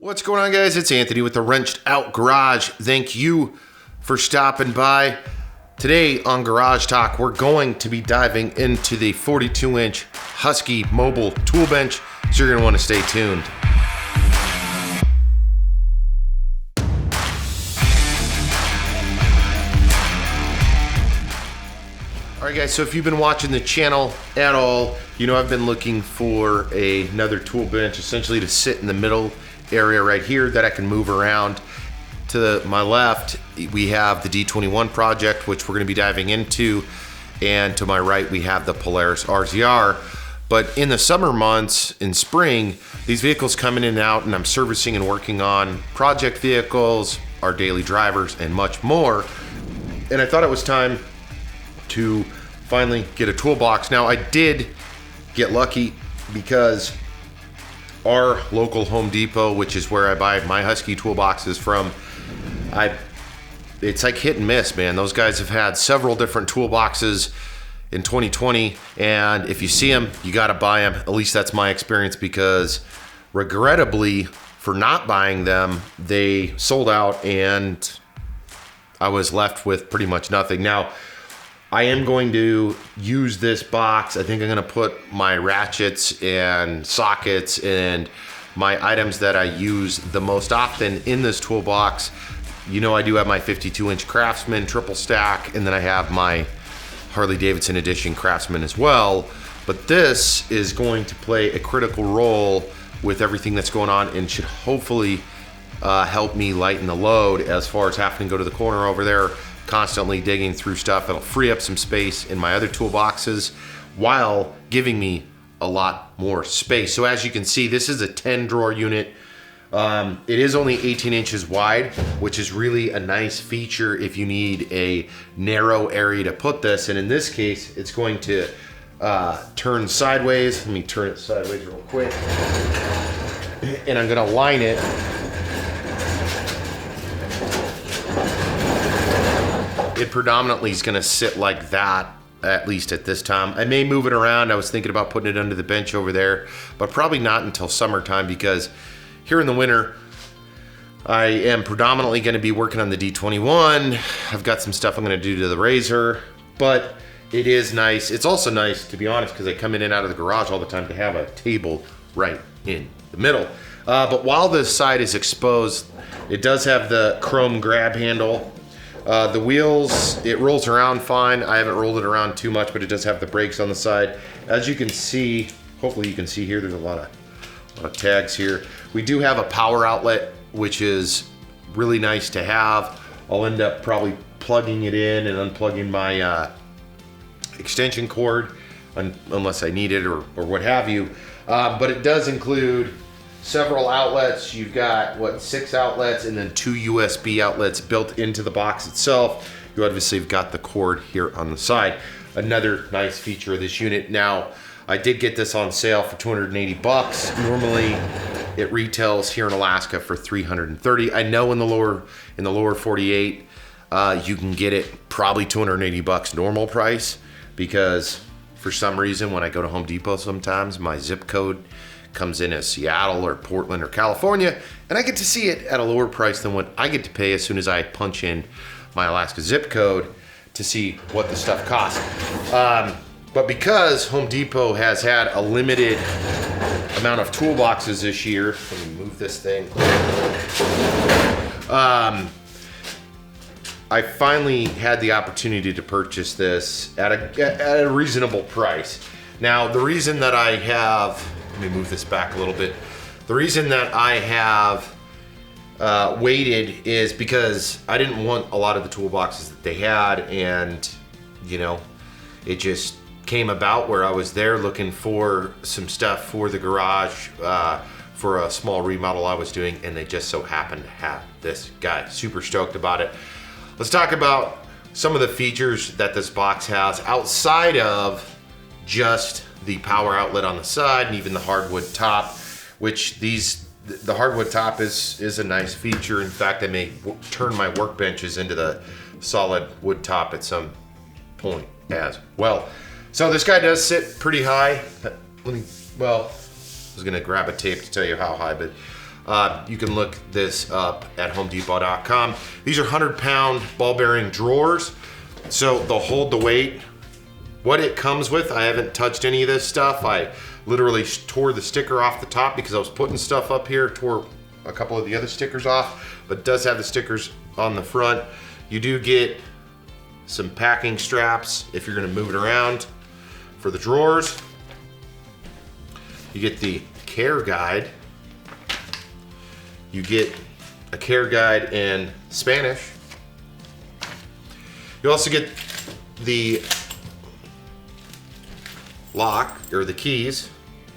What's going on, guys? It's Anthony with the Wrenched Out Garage. Thank you for stopping by. Today on Garage Talk, we're going to be diving into the 42-inch Husky mobile tool bench, so you're going to want to stay tuned. Alright guys, so if you've been watching the channel at all, you know I've been looking for another tool bench, essentially to sit in the middle area right here that I can move around. To my left, we have the D21 project, which we're going to be diving into, and to my right, we have the Polaris RZR. But in the summer months, in spring, these vehicles come in and out, and I'm servicing and working on project vehicles, our daily drivers, and much more. And I thought it was time to finally get a toolbox. Now, I did get lucky because our local Home Depot, which is where I buy my Husky toolboxes from, it's like hit and miss, man. Those guys have had several different toolboxes in 2020, and if you see them, you got to buy them. At least that's my experience, because regrettably, for not buying them, they sold out and I was left with pretty much nothing. Now, I am going to use this box. I think I'm going to put my ratchets and sockets and my items that I use the most often in this toolbox. You know, I do have my 52-inch Craftsman triple stack, and then I have my Harley-Davidson edition Craftsman as well. But this is going to play a critical role with everything that's going on, and should hopefully help me lighten the load as far as having to go to the corner over there, constantly digging through stuff. It'll free up some space in my other toolboxes while giving me a lot more space. So as you can see, this is a 10 drawer unit. It is only 18 inches wide, which is really a nice feature if you need a narrow area to put this. And in this case, it's going to turn sideways. Let me turn it sideways real quick. And I'm gonna line it. It predominantly is gonna sit like that, at least at this time. I may move it around. I was thinking about putting it under the bench over there, but probably not until summertime, because here in the winter, I am predominantly gonna be working on the D21. I've got some stuff I'm gonna do to the Razor, but it is nice. It's also nice, to be honest, because I come in and out of the garage all the time, to have a table right in the middle. But while this side is exposed, it does have the chrome grab handle. The wheels, it rolls around fine. I haven't rolled it around too much, but it does have the brakes on the side. As you can see, hopefully you can see here, there's a lot of tags here. We do have a power outlet, which is really nice to have. I'll end up probably plugging it in and unplugging my extension cord unless I need it or what have you. But it does include several outlets. You've got 6 outlets, and then 2 USB outlets built into the box itself. You obviously have got the cord here on the side. Another nice feature of this unit. Now, I did get this on sale for 280 bucks. Normally, it retails here in Alaska for 330. I know in the lower 48, you can get it probably 280 bucks normal price, because for some reason when I go to Home Depot sometimes, my zip code comes in as Seattle or Portland or California, and I get to see it at a lower price than what I get to pay as soon as I punch in my Alaska zip code to see what the stuff costs. But because Home Depot has had a limited amount of toolboxes this year, let me move this thing. I finally had the opportunity to purchase this at a reasonable price. Now, the reason that I have, let me move this back a little bit. The reason that I have waited is because I didn't want a lot of the toolboxes that they had, and you know, it just came about where I was there looking for some stuff for the garage for a small remodel I was doing, and they just so happened to have this guy. Super stoked about it. Let's talk about some of the features that this box has outside of just the power outlet on the side and even the hardwood top, which the hardwood top is a nice feature. In fact, I may turn my workbenches into the solid wood top at some point as well. So this guy does sit pretty high. I was gonna grab a tape to tell you how high, but You can look this up at homedepot.com. These are 100-pound ball bearing drawers, so they'll hold the weight. What it comes with, I haven't touched any of this stuff. I literally tore the sticker off the top because I was putting stuff up here, tore a couple of the other stickers off, but it does have the stickers on the front. You do get some packing straps if you're gonna move it around for the drawers. You get the care guide. You get a care guide in Spanish. You also get the lock, or the keys,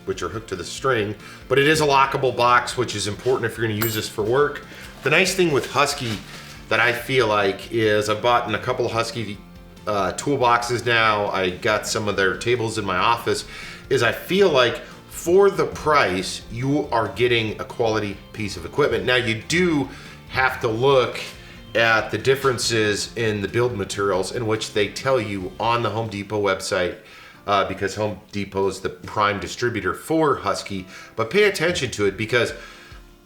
which are hooked to the string, but it is a lockable box, which is important if you're gonna use this for work. The nice thing with Husky that I feel like is I've bought in a couple of Husky toolboxes now. I got some of their tables in my office, is I feel like for the price, you are getting a quality piece of equipment. Now you do have to look at the differences in the build materials in which they tell you on the Home Depot website, because Home Depot is the prime distributor for Husky, but pay attention to it because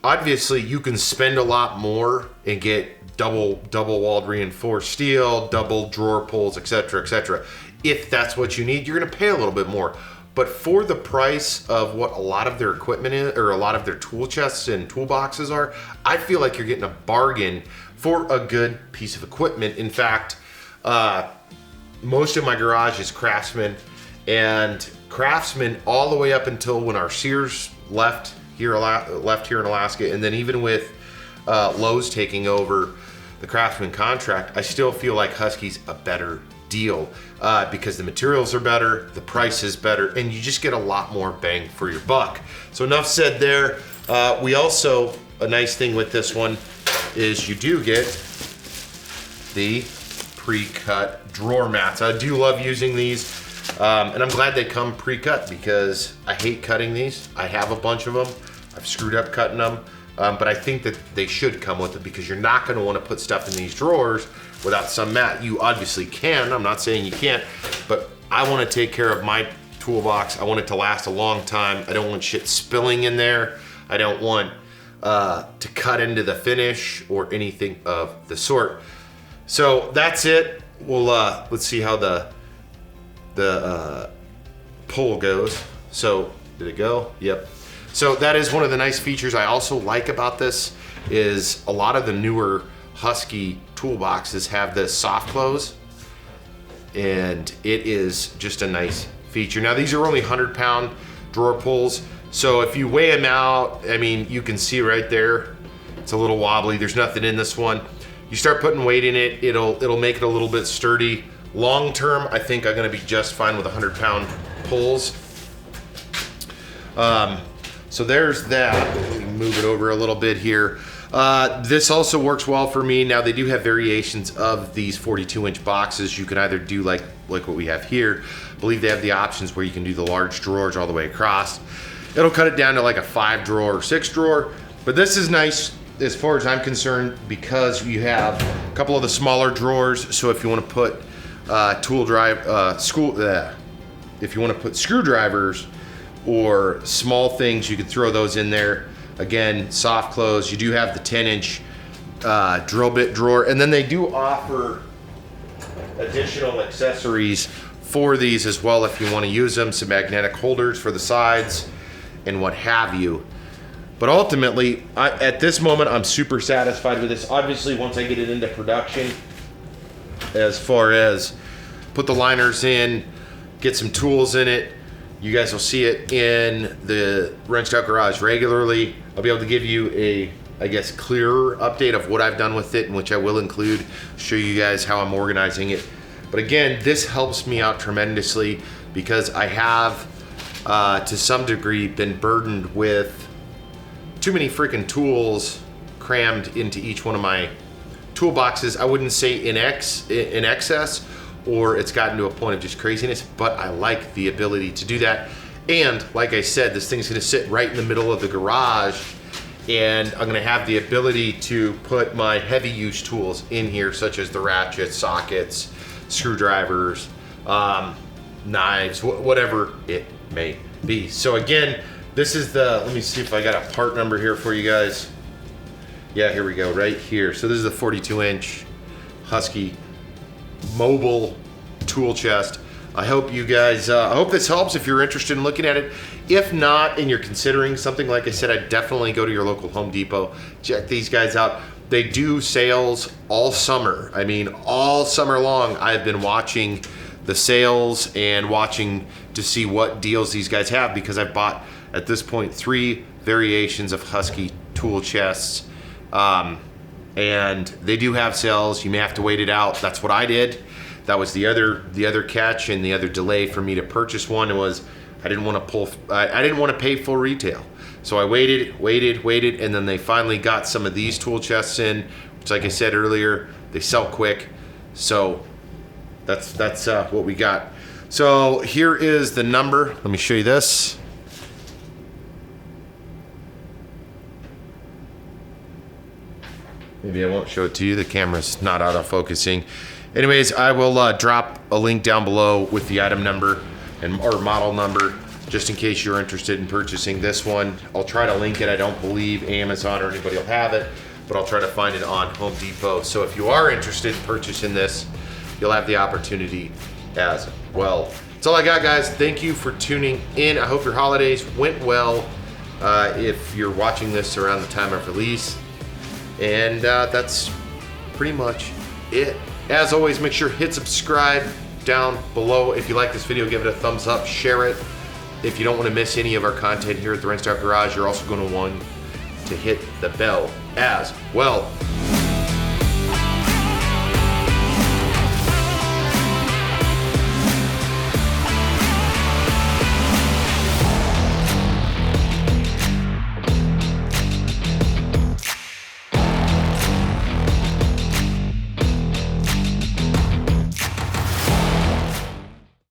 obviously you can spend a lot more and get double walled reinforced steel, double drawer pulls, etc., etc. If that's what you need, you're gonna pay a little bit more. But for the price of what a lot of their equipment is, or a lot of their tool chests and toolboxes are, I feel like you're getting a bargain for a good piece of equipment. In fact, most of my garage is Craftsman, and Craftsman all the way up until when our Sears left here in Alaska, and then even with Lowe's taking over the Craftsman contract, I still feel like Husky's a better deal because the materials are better, the price is better, and you just get a lot more bang for your buck. So enough said there. We also, a nice thing with this one is you do get the pre-cut drawer mats. I do love using these, and I'm glad they come pre-cut because I hate cutting these. I have a bunch of them. I've screwed up cutting them, but I think that they should come with it because you're not gonna wanna put stuff in these drawers without some mat. You obviously can, I'm not saying you can't, but I wanna take care of my toolbox. I want it to last a long time. I don't want shit spilling in there. I don't want to cut into the finish or anything of the sort. So that's it. We'll let's see how the pull goes. So did it go? Yep. So that is one of the nice features I also like about this is a lot of the newer Husky toolboxes have this soft close, and it is just a nice feature. Now these are only 100-pound drawer pulls, so if you weigh them out, I mean, you can see right there, it's a little wobbly. There's nothing in this one. You start putting weight in it, it'll make it a little bit sturdy. Long term, I think I'm gonna be just fine with 100-pound pulls. So there's that. Let me move it over a little bit here. This also works well for me. Now they do have variations of these 42-inch boxes. You can either do like what we have here. I believe they have the options where you can do the large drawers all the way across. It'll cut it down to like a 5-drawer or 6-drawer. But this is nice as far as I'm concerned because you have a couple of the smaller drawers. So if you want to put if you want to put screwdrivers or small things, you can throw those in there. Again, soft close. You do have the 10-inch drill bit drawer, and then they do offer additional accessories for these as well if you want to use them, some magnetic holders for the sides and what have you. But ultimately, at this moment, I'm super satisfied with this. Obviously, once I get it into production, as far as put the liners in, get some tools in it, you guys will see it in the Wrenched Out Garage regularly. I'll be able to give you a, I guess, clearer update of what I've done with it, in which I will include, show you guys how I'm organizing it. But again, this helps me out tremendously because I have, to some degree, been burdened with too many freaking tools crammed into each one of my toolboxes. I wouldn't say in excess, or it's gotten to a point of just craziness, but I like the ability to do that. And like I said, this thing's gonna sit right in the middle of the garage, and I'm gonna have the ability to put my heavy use tools in here, such as the ratchets, sockets, screwdrivers, knives, whatever it may be. So again, This is the, let me see if I got a part number here for you guys. Yeah, here we go, right here. So this is the 42-inch Husky mobile tool chest. I hope you guys, I hope this helps if you're interested in looking at it. If not, and you're considering something, like I said, I'd definitely go to your local Home Depot. Check these guys out. They do sales all summer. I mean, all summer long, I've been watching the sales and watching to see what deals these guys have, because I've bought, at this point, 3 variations of Husky tool chests. And they do have sales. You may have to wait it out. That's what I did. That was the other catch and the other delay for me to purchase one. It was I didn't want to pay full retail. So I waited, and then they finally got some of these tool chests in, which, like I said earlier, they sell quick. So that's what we got. So here is the number. Let me show you this. Maybe I won't show it to you. The camera's not auto-focusing. Anyways, I will drop a link down below with the item number or model number, just in case you're interested in purchasing this one. I'll try to link it. I don't believe Amazon or anybody will have it, but I'll try to find it on Home Depot. So if you are interested in purchasing this, you'll have the opportunity as well. That's all I got, guys. Thank you for tuning in. I hope your holidays went well if you're watching this around the time of release. And that's pretty much it. As always, make sure to hit subscribe down below. If you like this video, give it a thumbs up, share it. If you don't want to miss any of our content here at the Wrench Garage, you're also going to want to hit the bell as well.